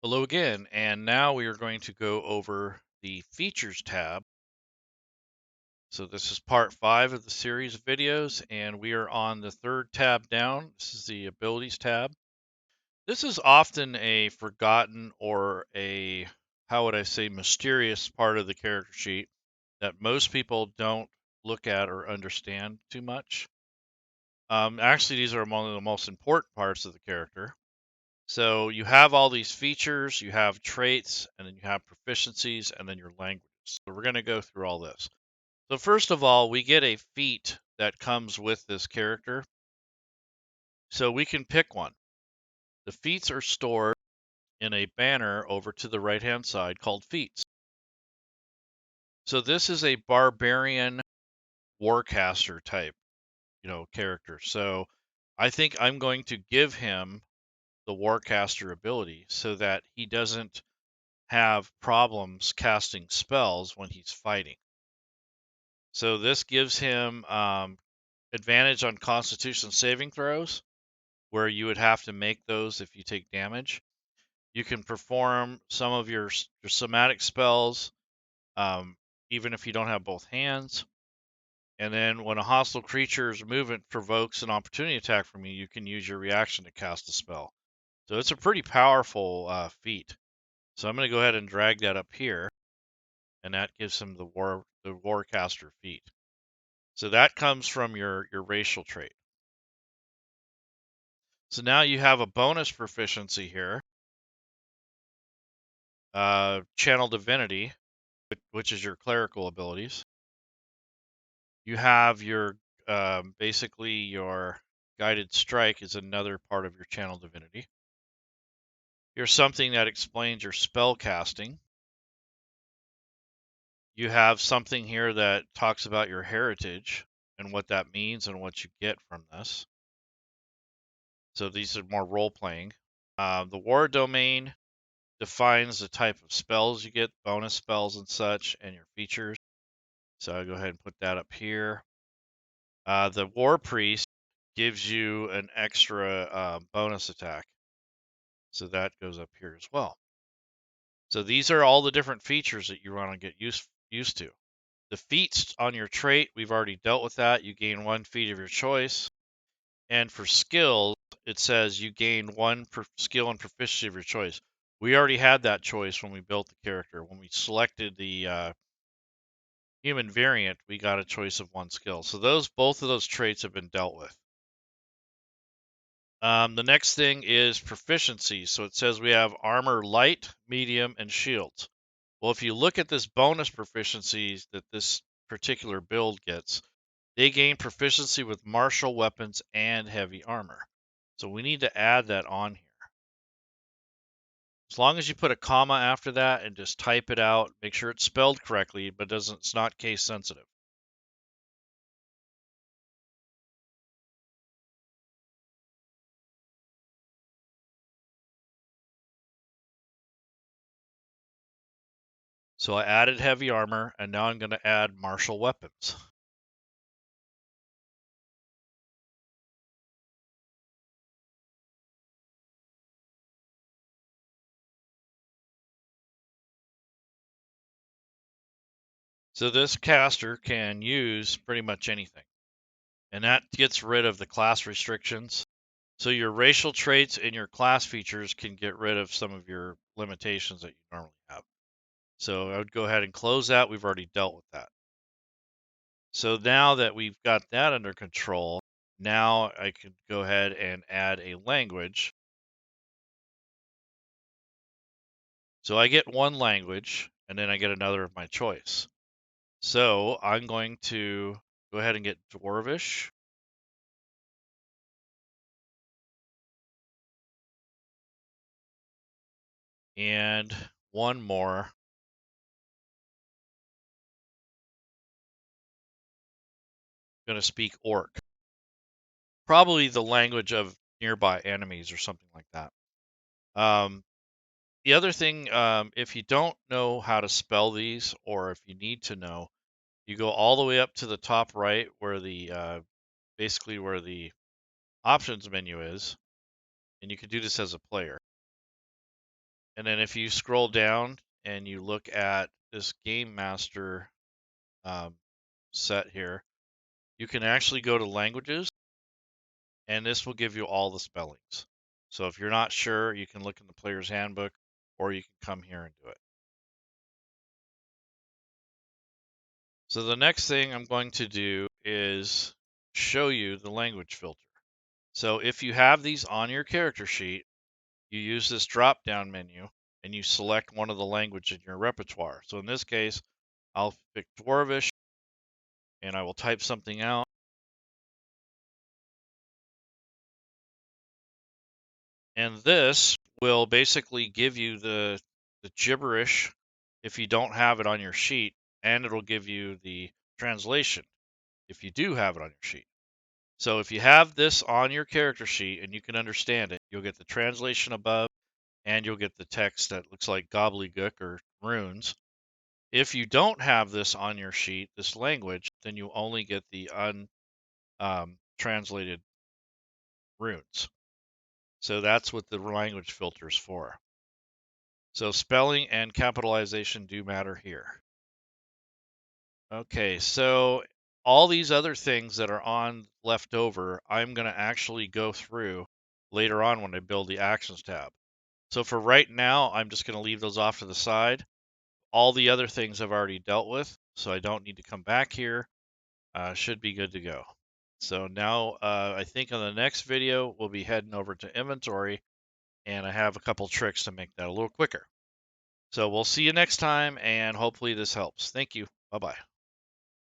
Hello again, and now we are going to go over the Features tab. So this is part 5 of the series of videos, and we are on the third tab down. This is the Abilities tab. This is often a forgotten or how would I say, mysterious part of the character sheet that most people don't look at or understand too much. Actually, these are one of the most important parts of the character. So you have all these features, you have traits, and then you have proficiencies, and then your languages. So we're going to go through all this. So first of all, we get a feat that comes with this character. So we can pick one. The feats are stored in a banner over to the right-hand side called feats. So this is a barbarian warcaster type, character. So I think I'm going to give him the warcaster ability so that he doesn't have problems casting spells when he's fighting. So this gives him advantage on Constitution saving throws, where you would have to make those if you take damage. You can perform some of your somatic spells, even if you don't have both hands. And then when a hostile creature's movement provokes an opportunity attack from you, you can use your reaction to cast a spell. So it's a pretty powerful feat. So I'm going to go ahead and drag that up here, and that gives him the warcaster feat. So that comes from your racial trait. So now you have a bonus proficiency here, Channel Divinity, which is your clerical abilities. You have your basically your Guided Strike is another part of your Channel Divinity. Here's something that explains your spellcasting. You have something here that talks about your heritage and what that means and what you get from this. So these are more role-playing. The War Domain defines the type of spells you get, bonus spells and such, and your features. So I'll go ahead and put that up here. The War Priest gives you an extra bonus attack. So that goes up here as well. So these are all the different features that you want to get used to. The feats on your trait, we've already dealt with that. You gain 1 feat of your choice. And for skills, it says you gain 1 skill and proficiency of your choice. We already had that choice when we built the character. When we selected the human variant, we got a choice of 1 skill. So both of those traits have been dealt with. The next thing is proficiency. So it says we have armor light, medium, and shields. Well, if you look at this bonus proficiencies that this particular build gets, they gain proficiency with martial weapons and heavy armor. So we need to add that on here. As long as you put a comma after that and just type it out, make sure it's spelled correctly, but it's not case sensitive. So I added heavy armor, and now I'm going to add martial weapons. So this caster can use pretty much anything, and that gets rid of the class restrictions. So your racial traits and your class features can get rid of some of your limitations that you normally have. So I would go ahead and close that. We've already dealt with that. So now that we've got that under control, now I can go ahead and add a language. So I get 1 language, and then I get another of my choice. So I'm going to go ahead and get Dwarvish. And 1 more. I'm going to speak Orc. Probably the language of nearby enemies or something like that. The other thing, if you don't know how to spell these, or if you need to know, you go all the way up to the top right where the basically where the options menu is, and you can do this as a player. And then if you scroll down and you look at this Game Master set here, you can actually go to languages, and this will give you all the spellings. So if you're not sure, you can look in the player's handbook, or you can come here and do it. So the next thing I'm going to do is show you the language filter. So if you have these on your character sheet, you use this drop-down menu and you select one of the language in your repertoire. So in this case, I'll pick Dwarvish and I will type something out. And this will basically give you the gibberish if you don't have it on your sheet, and it'll give you the translation if you do have it on your sheet. So if you have this on your character sheet and you can understand it, you'll get the translation above and you'll get the text that looks like gobbledygook or runes. If you don't have this on your sheet, this language, then you only get the untranslated runes. So that's what the language filter is for. So spelling and capitalization do matter here. Okay, so all these other things that are on left over, I'm going to actually go through later on when I build the actions tab. So for right now, I'm just going to leave those off to the side. All the other things I've already dealt with, so I don't need to come back here. Should be good to go. So now I think on the next video, we'll be heading over to inventory, and I have a couple tricks to make that a little quicker. So we'll see you next time, and hopefully this helps. Thank you. Bye-bye.